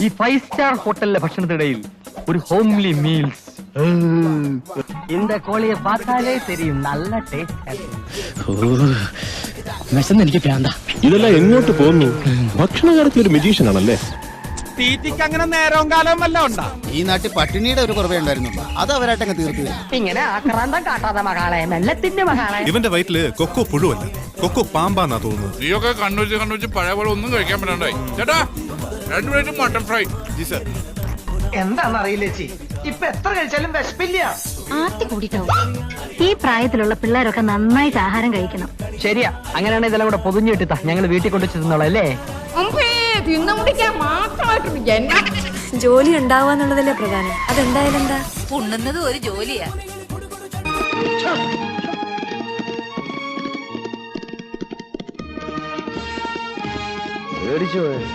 ഈ 5 സ്റ്റാർ ഹോട്ടലിലെ ഭക്ഷണത്തിനിടയിൽ ഒരു ഹോംലി മീൽസ്. இந்த கோழியை பார்த்தாலே தெரியும் நல்ல ടേസ്റ്റ്. എനിക്ക് പ്രാന്ത. ഇതെല്ലാം എങ്ങോട്ട് പോകുന്നു? ഭക്ഷണ കാര്യത്തിൽ ഒരു മെജീഷ്യൻ ആണല്ലേ? തീറ്റിക്ക് അങ്ങനെ നേരവും കാലവും വല്ല ഉണ്ടാ? ഈ നാട്ടിൽ പട്ടിണിയുടെ ഒരു കുറവേ ഉണ്ടായിരുന്നുള്ളൂ, അത് അവരായിട്ടങ്ങ് തീർത്തു. ഇങ്ങനെ ആക്രാന്തം കാട്ടാതെ മകളെ, മെല്ലത്തിന്റെ മകളെ. ഇവന്റെ വയറ്റില് കൊക്കോ പുഴുവല്ല, കൊക്കോ പാമ്പാന്നാ തോന്നുന്നത്. നീയൊക്കെ കണ്ണുവെച്ച് പഴയ പോലെ ഒന്നും കഴിക്കാൻ പറ്റണ്ടായി. ചേട്ടാ 2 plate mutton fry. G sir. എന്താണെന്നറിയില്ല ചേച്ചി, ഇപ്പൊ എത്ര കഴിച്ചാലും വിശപ്പില്ല. ആർത്തി കൂടിട്ടാവും. ഈ പ്രായത്തിലുള്ള പിള്ളേരൊക്കെ നന്നായിട്ട് ആഹാരം കഴിക്കണം. ശരിയാ, അങ്ങനെയാണ് ഇതെല്ലാം കൂടെ പൊതിഞ്ഞു കിട്ടാ ഞങ്ങൾ വീട്ടിൽ കൊണ്ടു ചെന്നോളാം അല്ലേ? ജോലി ഉണ്ടാവാന്നുള്ളതല്ലേ പ്രധാനം. അതെന്തായാലും എന്താ ഉണ്ണുന്നത് ഒരു ജോലിയാ. പേടിച്ചു പോയി.